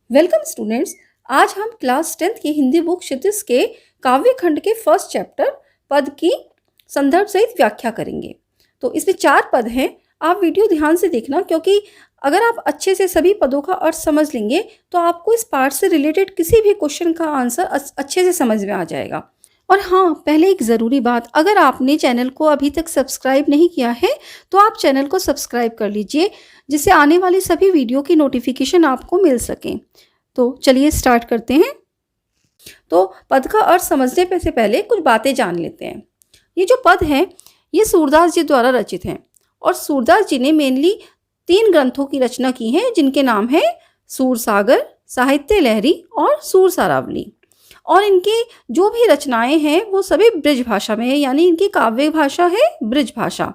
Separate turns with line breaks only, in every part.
Welcome students. आज हम class 10th की हिंदी बुक क्षितिज के काव्य खंड के फर्स्ट चैप्टर पद की संदर्भ सहित व्याख्या करेंगे। तो इसमें 4 पद हैं। आप वीडियो ध्यान से देखना, क्योंकि अगर आप अच्छे से सभी पदों का अर्थ समझ लेंगे तो आपको इस पार्ट से रिलेटेड किसी भी क्वेश्चन का आंसर अच्छे से समझ में आ जाएगा। और हाँ, पहले एक ज़रूरी बात, अगर आपने चैनल को अभी तक सब्सक्राइब नहीं किया है तो आप चैनल को सब्सक्राइब कर लीजिए, जिससे आने वाली सभी वीडियो की नोटिफिकेशन आपको मिल सके। तो चलिए स्टार्ट करते हैं। तो पद का अर्थ समझने से पहले कुछ बातें जान लेते हैं। ये जो पद हैं ये सूरदास जी द्वारा रचित हैं, और सूरदास जी ने मेनली 3 ग्रंथों की रचना की है, जिनके नाम है सूरसागर, साहित्य लहरी और सूरसारावली। और इनकी जो भी रचनाएं हैं वो सभी ब्रज भाषा में है, यानी इनकी काव्य भाषा है ब्रज भाषा।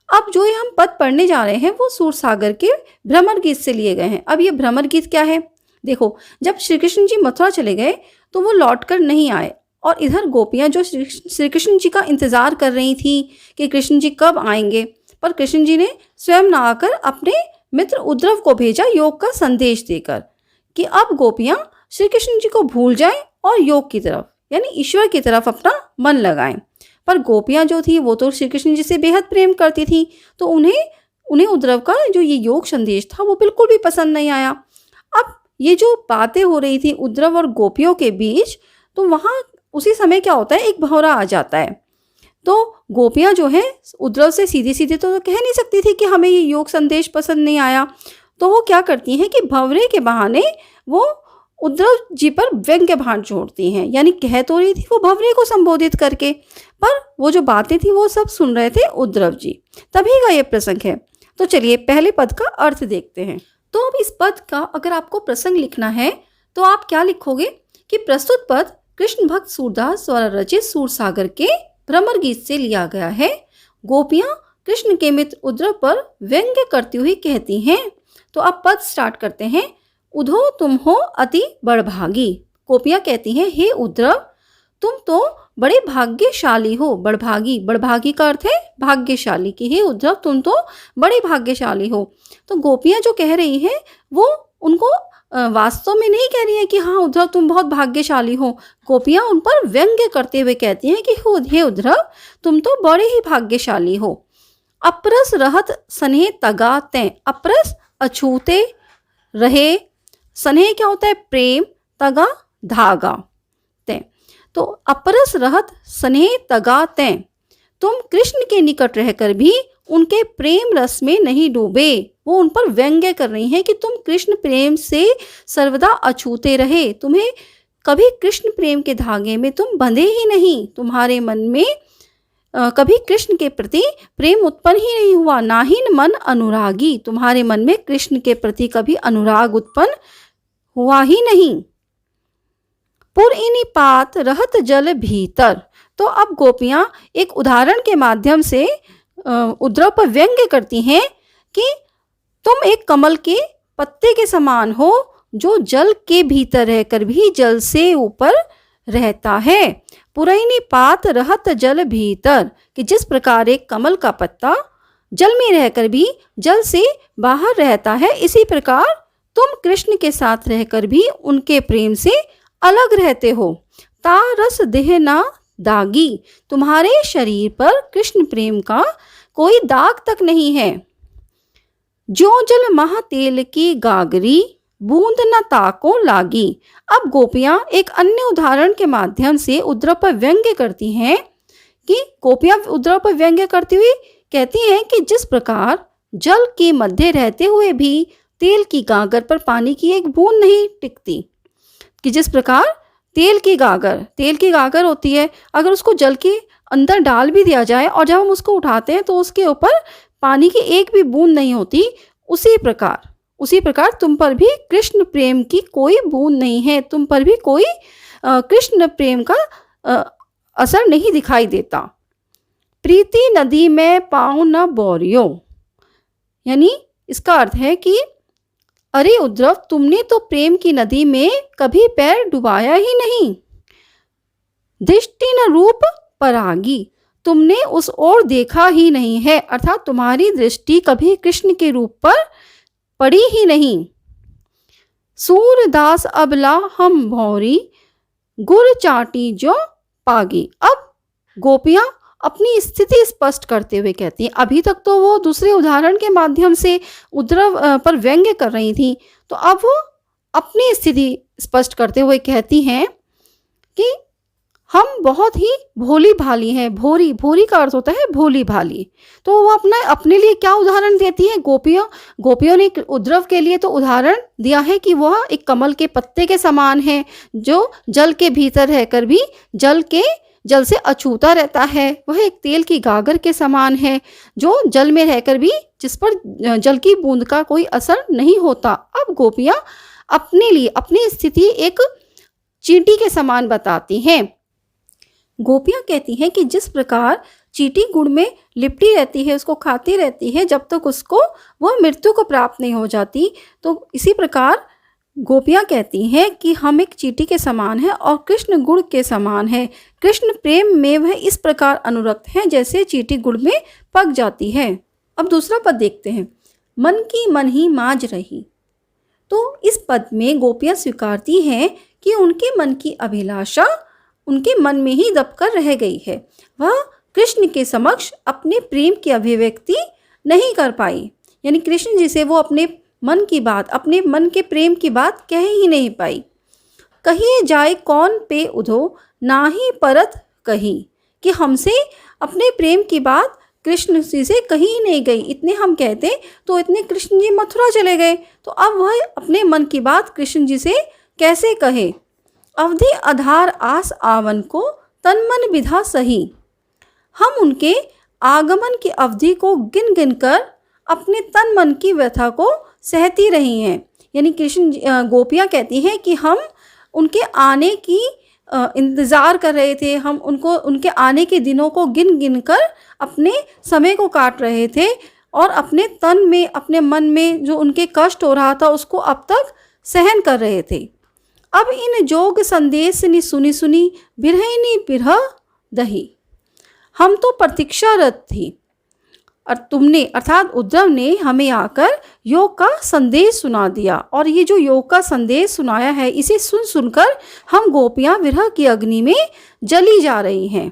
अब जो ये हम पद पढ़ने जा रहे हैं वो सूरसागर के भ्रमर गीत से लिए गए हैं। अब ये भ्रमर गीत क्या है? देखो, जब श्री कृष्ण जी मथुरा चले गए तो वो लौटकर नहीं आए, और इधर गोपियां जो श्री कृष्ण जी का इंतजार कर रही थी कि कृष्ण जी कब आएंगे, पर कृष्ण जी ने स्वयं न आकर अपने मित्र उद्धव को भेजा योग का संदेश देकर कि अब गोपियां श्री कृष्ण जी को भूल जाएं और योग की तरफ यानी ईश्वर की तरफ अपना मन लगाएं। पर गोपियां जो थी वो तो श्री कृष्ण जी से बेहद प्रेम करती थी, तो उन्हें उद्धव का जो ये योग संदेश था वो बिल्कुल भी पसंद नहीं आया। अब ये जो बातें हो रही थी उद्धव और गोपियों के बीच, तो वहाँ उसी समय क्या होता है, एक भंवरा आ जाता है। तो गोपियां जो हैं उद्धव से सीधी सीधी तो कह नहीं सकती थी कि हमें ये योग संदेश पसंद नहीं आया, तो वो क्या करती हैं कि भंवरे के बहाने वो उद्धव जी पर व्यंग्य बाण छोड़ती हैं। यानी कह तो रही थी वो भंवरे को संबोधित करके, पर वो जो बातें थी वो सब सुन रहे थे उद्धव जी। तभी का ये प्रसंग है। तो चलिए पहले पद का अर्थ देखते हैं। तो अब इस पद का अगर आपको प्रसंग लिखना है तो आप क्या लिखोगे कि प्रस्तुत पद कृष्ण भक्त सूरदास द्वारा रचित सूरसागर के भ्रमर गीत से लिया गया है। गोपियां कृष्ण के मित्र उद्धव पर व्यंग्य करती हुई कहती हैं। तो अब पद स्टार्ट करते हैं। उधो तुम हो अति बड़भागी। गोपियां कहती हैं, हे उद्धव तुम तो बड़े भाग्यशाली हो। बड़भागी, बड़भागी का अर्थ है भाग्यशाली, कि हे उद्धव तुम तो बड़े भाग्यशाली हो। तो गोपियां जो कह रही हैं वो उनको वास्तव में नहीं कह रही है कि हाँ उद्धव तुम बहुत भाग्यशाली हो। गोपियां उन पर व्यंग्य करते हुए कहती हैं कि हे उद्धव तुम तो बड़े ही भाग्यशाली हो। अप्रस रहत स्नेह तगा तैं। अप्रस अछूते रहे, स्नेह क्या होता है, प्रेम, तगा धागा, तैं। तो अपरस रहत स्नेह तगा तैं, तुम कृष्ण के निकट रहकर भी उनके प्रेम रस में नहीं डूबे। वो उन पर व्यंग्य कर रही हैं कि तुम कृष्ण प्रेम से सर्वदा अछूते रहे, तुम्हें कभी कृष्ण प्रेम के धागे में तुम बंधे ही नहीं, तुम्हारे मन में कभी कृष्ण के प्रति प्रेम उत्पन्न ही नहीं हुआ। नाहीन मन अनुरागी, तुम्हारे मन में कृष्ण के प्रति कभी अनुराग उत्पन्न हुआ ही नहीं। पुरइनी पात रहत जल भीतर। तो अब गोपियां एक उदाहरण के माध्यम से उद्धव पर व्यंग्य करती हैं कि तुम एक कमल के पत्ते के समान हो, जो जल के भीतर रहकर भी जल से ऊपर रहता है। पुरइनी पात रहत जल भीतर, कि जिस प्रकार एक कमल का पत्ता जल में रहकर भी जल से बाहर रहता है, इसी प्रकार तुम कृष्ण के साथ रहकर भी उनके प्रेम से अलग रहते हो। ता रस देह ना दागी, तुम्हारे शरीर पर कृष्ण प्रेम का कोई दाग तक नहीं है। जो जल महा तेल की गागरी, बूंद न ताको लागी। अब गोपियां एक अन्य उदाहरण के माध्यम से उद्धव पर व्यंग्य करती हैं कि गोपियां उद्धव पर व्यंग्य करती हुई कहती हैं कि जिस प्रकार जल के मध्य रहते हुए भी तेल की गागर पर पानी की एक बूंद नहीं टिकती, कि जिस प्रकार तेल की गागर होती है, अगर उसको जल के अंदर डाल भी दिया जाए और जब हम उसको उठाते हैं तो उसके ऊपर पानी की एक भी बूंद नहीं होती, उसी प्रकार तुम पर भी कृष्ण प्रेम की कोई बूंद नहीं है, तुम पर भी कोई कृष्ण प्रेम का असर नहीं दिखाई देता। प्रीति नदी में पाँव न बोरियो, यानी इसका अर्थ है कि अरे उद्धव तुमने तो प्रेम की नदी में कभी पैर डुबाया ही नहीं। दृष्टि न रूप परागी, तुमने उस ओर देखा ही नहीं है, अर्थात तुम्हारी दृष्टि कभी कृष्ण के रूप पर पड़ी ही नहीं। सूरदास अबला हम भौरी, गुर चाटी जो पागी। अब गोपियां अपनी स्थिति स्पष्ट करते हुए कहती हैं, अभी तक तो वो दूसरे उदाहरण के माध्यम से उद्धव पर व्यंग्य कर रही थी, तो अब वो अपनी स्थिति स्पष्ट करते हुए कहती हैं कि हम बहुत ही भोली भाली हैं। भोरी, भोरी का अर्थ होता है भोली भाली। तो वो अपने लिए क्या उदाहरण देती है? गोपियों ने उद्धव के लिए तो उदाहरण दिया है कि वह एक कमल के पत्ते के समान है, जो जल के भीतर रहकर भी जल से अछूता रहता है। वह एक तेल की गागर के समान है, जो जल में रहकर भी जिस पर जल की बूंद का कोई असर नहीं होता। अब गोपियां अपने लिए अपनी स्थिति एक चींटी के समान बताती हैं। गोपियां कहती हैं कि जिस प्रकार चींटी गुड़ में लिपटी रहती है, उसको खाती रहती है जब तक उसको वह मृत्यु को प्राप्त नहीं हो जाती, तो इसी प्रकार गोपियां कहती हैं कि हम एक चींटी के समान हैं और कृष्ण गुड़ के समान है। कृष्ण प्रेम में वह इस प्रकार अनुरक्त हैं जैसे चींटी गुड़ में पक जाती है। अब दूसरा पद देखते हैं, मन की मन ही माज रही। तो इस पद में गोपियां स्वीकारती हैं कि उनके मन की अभिलाषा उनके मन में ही दबकर रह गई है। वह कृष्ण के समक्ष अपने प्रेम की अभिव्यक्ति नहीं कर पाई, यानी कृष्ण जी से वो अपने मन की बात, अपने मन के प्रेम की बात कह ही नहीं पाई। कहिए जाए कौन पे उधो, ना ही परत कही, कि हमसे अपने प्रेम की बात कृष्ण जी से कहीं नहीं गई। इतने हम कहते तो इतने कृष्ण जी मथुरा चले गए, तो अब वह अपने मन की बात कृष्ण जी से कैसे कहे? अवधि आधार आस आवन को, तन मन विधा सही। हम उनके आगमन की अवधि को गिन गिन कर अपने तन मन की व्यथा को सहती रही हैं। यानी गोपियां कहती हैं कि हम उनके आने की इंतज़ार कर रहे थे, हम उनके आने के दिनों को गिन गिन कर अपने समय को काट रहे थे और अपने तन में, अपने मन में जो उनके कष्ट हो रहा था उसको अब तक सहन कर रहे थे। अब इन जोग संदेश नि सुनी सुनी, बिरहिनी बिरह दही। हम तो प्रतीक्षारत थी और तुमने अर्थात उद्धव ने हमें आकर योग का संदेश सुना दिया, और ये जो योग का संदेश सुनाया है इसे सुन सुनकर हम गोपियां विरह की अग्नि में जली जा रही हैं।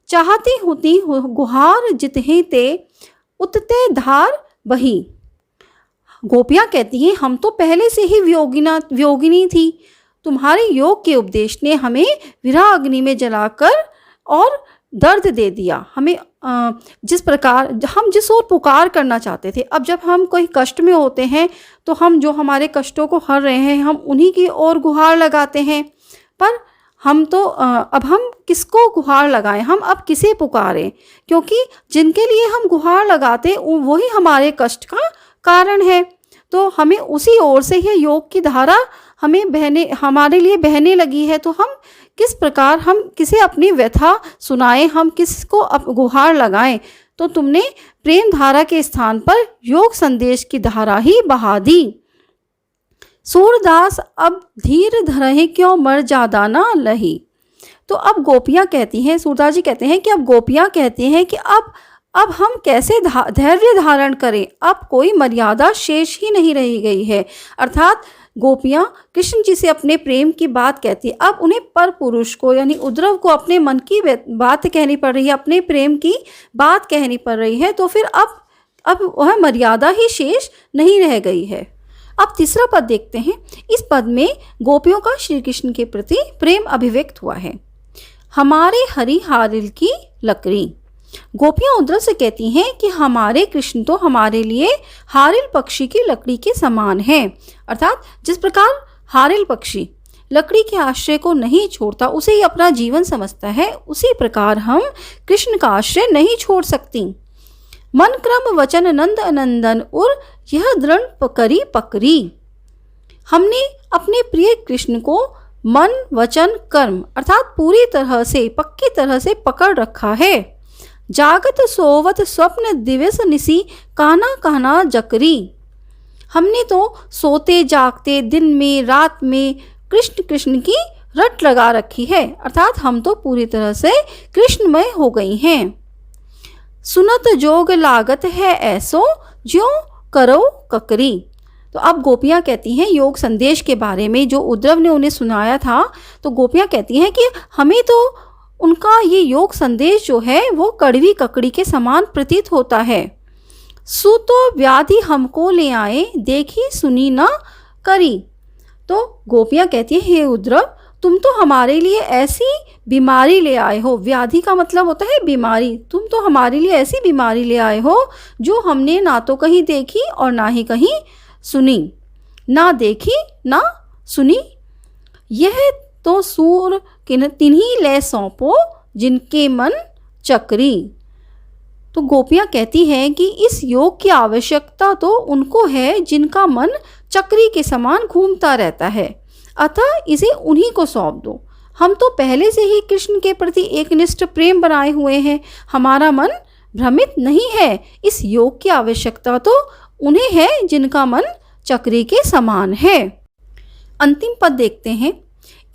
चाहती होती गुहार जितहि ते, उतते धार बही। गोपियां कहती हैं हम तो पहले से ही वियोगिनी थी, तुम्हारे योग के उपदेश ने हमें विरह अग्नि में जलाकर और दर्द दे दिया। हमें जिस प्रकार हम जिस ओर पुकार करना चाहते थे, अब जब हम कोई कष्ट में होते हैं तो हम जो हमारे कष्टों को हर रहे हैं हम उन्हीं की ओर गुहार लगाते हैं, पर हम तो अब हम किसको गुहार लगाएं, हम अब किसे पुकारें? क्योंकि जिनके लिए हम गुहार लगाते वही हमारे कष्ट का कारण है। तो हमें उसी ओर से यह योग की धारा हमारे लिए बहने लगी है, तो हम किस प्रकार हम किसे अपनी व्यथा सुनाएं, हम किसको गुहार लगाएं? तो तुमने प्रेम धारा के स्थान पर योग संदेश की धारा ही बहा दी। सूरदास अब धीर धरहि क्यों मर जादा ना लही। तो अब गोपियां कहती हैं, सूरदास जी कहते हैं कि अब गोपियां कहती हैं कि अब हम कैसे धैर्य धारण करें, अब कोई मर्यादा शेष ही नहीं रही गई है। अर्थात गोपियां कृष्ण जी से अपने प्रेम की बात कहती है, अब उन्हें पर पुरुष को यानी उद्धव को अपने मन की बात कहनी पड़ रही है, अपने प्रेम की बात कहनी पड़ रही है, तो फिर अब वह मर्यादा ही शेष नहीं रह गई है। अब तीसरा पद देखते हैं। इस पद में गोपियों का श्री कृष्ण के प्रति प्रेम अभिव्यक्त हुआ है। हमारे हरि हारिल की लकड़ी। गोपियां उद्धव से कहती हैं कि हमारे कृष्ण तो हमारे लिए हारिल पक्षी की लकड़ी के समान हैं। अर्थात जिस प्रकार हारिल पक्षी लकड़ी के आश्रय को नहीं छोड़ता, उसे ही अपना जीवन समझता है, उसी प्रकार हम कृष्ण का आश्रय नहीं छोड़ सकती। मन क्रम वचन नंद अनंदन उर यह दृढ़ पकड़ी पकड़ी। हमने अपने प्रिय कृष्ण को मन वचन कर्म अर्थात पूरी तरह से पक्की तरह से पकड़ रखा है। जागत सोवत स्वप्न दिवस निसी काना काना जकरी। हमने तो सोते जागते दिन में रात में कृष्ण कृष्ण की रट लगा रखी है, अर्थात हम तो पूरी तरह से कृष्णमय हो गई हैं। सुनत जोग लागत है ऐसो ज्यों करो ककरी। तो अब गोपियाँ कहती हैं योग संदेश के बारे में जो उद्धव ने उन्हें सुनाया था। तो गोपियाँ कहती हैं कि हमें तो उनका ये योग संदेश जो है वो कड़वी ककड़ी के समान प्रतीत होता है। सूतो व्याधि हमको ले आए, देखी सुनी न करी। तो गोपियाँ कहती हैं हे उद्धव, तुम तो हमारे लिए ऐसी बीमारी ले आए हो। व्याधि का मतलब होता है बीमारी। तुम तो हमारे लिए ऐसी बीमारी ले आए हो जो हमने ना तो कहीं देखी और ना ही कहीं सुनी। ना देखी ना सुनी, यह तो सूर तिन्हीं ले सौंपो, जिनके मन चक्री। तो गोपियाँ कहती हैं कि इस योग की आवश्यकता तो उनको है जिनका मन चक्री के समान घूमता रहता है, अतः इसे उन्हीं को सौंप दो। हम तो पहले से ही कृष्ण के प्रति एकनिष्ठ प्रेम बनाए हुए हैं, हमारा मन भ्रमित नहीं है। इस योग की आवश्यकता तो उन्हें है जिनका मन चक्री के समान है। अंतिम पद देखते हैं।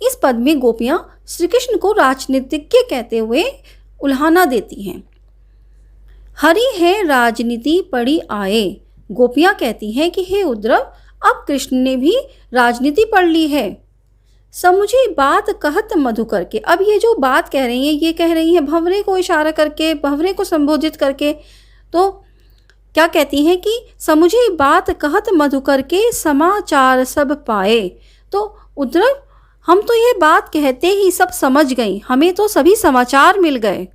इस पद में गोपियाँ श्री कृष्ण को राजनीतिज्ञ कहते हुए उल्हाना देती हैं। हरि है राजनीति पड़ी आए। गोपियाँ कहती हैं कि हे उद्धव, अब कृष्ण ने भी राजनीति पढ़ ली है। समुझी बात कहत मधुकर के। अब ये जो बात कह रही हैं ये कह रही हैं भंवरे को इशारा करके, भंवरे को संबोधित करके। तो क्या कहती हैं कि समुझी बात कहत मधुकर के, समाचार सब पाए। तो उद्धव, हम तो ये बात कहते ही सब समझ गई, हमें तो सभी समाचार मिल गए।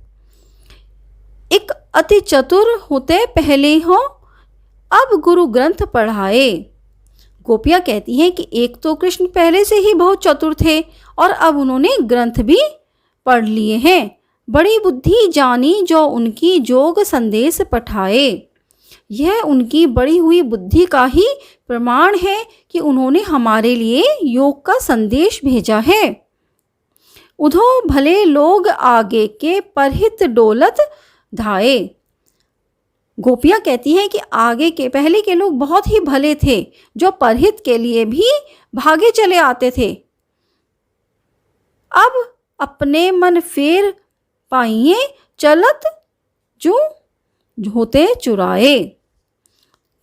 एक अति चतुर होते पहले हो, अब गुरु ग्रंथ पढ़ाए। गोपियाँ कहती हैं कि एक तो कृष्ण पहले से ही बहुत चतुर थे और अब उन्होंने ग्रंथ भी पढ़ लिए हैं। बड़ी बुद्धि जानी जो उनकी जोग संदेश पठाए। यह उनकी बढ़ी हुई बुद्धि का ही प्रमाण है कि उन्होंने हमारे लिए योग का संदेश भेजा है। उधो भले लोग आगे के परहित डोलत धाए। गोपियाँ कहती हैं कि आगे के पहले के लोग बहुत ही भले थे, जो परहित के लिए भी भागे चले आते थे। अब अपने मन फेर पाइए, चलत जो होते चुराए।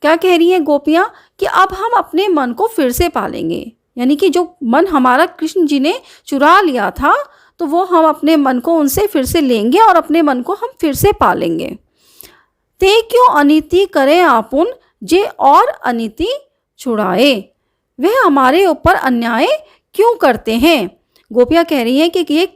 क्या कह रही हैं गोपियाँ कि अब हम अपने मन को फिर से पालेंगे, यानी कि जो मन हमारा कृष्ण जी ने चुरा लिया था तो वो हम अपने मन को उनसे फिर से लेंगे और अपने मन को हम फिर से पालेंगे। ते क्यों अनीति करे आपुन, जे और अनीति छुड़ाए। वह हमारे ऊपर अन्याय क्यों करते हैं। गोपियाँ कह रही हैं कि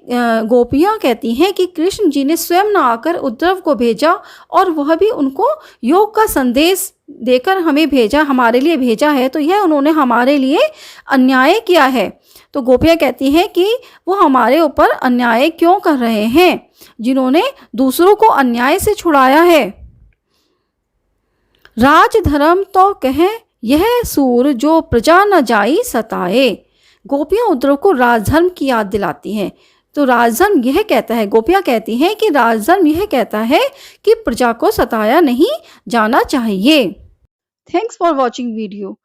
गोपियाँ कहती हैं कि कृष्ण जी ने स्वयं न आकर उद्धव को भेजा और वह भी उनको योग का संदेश देकर हमें भेजा, हमारे लिए भेजा है, तो यह उन्होंने हमारे लिए अन्याय किया है। तो गोपियाँ कहती हैं कि वो हमारे ऊपर अन्याय क्यों कर रहे हैं, जिन्होंने दूसरों को अन्याय से छुड़ाया है। राज धर्म तो कहे यह सूर, जो प्रजा न जाई सताए। गोपियाँ उद्धव को राजधर्म की याद दिलाती हैं। तो राजधर्म यह कहता है, गोपियाँ कहती हैं कि राजधर्म यह कहता है कि प्रजा को सताया नहीं जाना चाहिए। Thanks for watching video.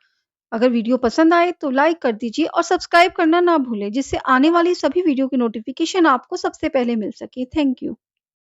अगर वीडियो पसंद आए तो लाइक कर दीजिए और सब्सक्राइब करना ना भूलें, जिससे आने वाली सभी वीडियो की नोटिफिकेशन आपको सबसे पहले मिल सके। Thank you.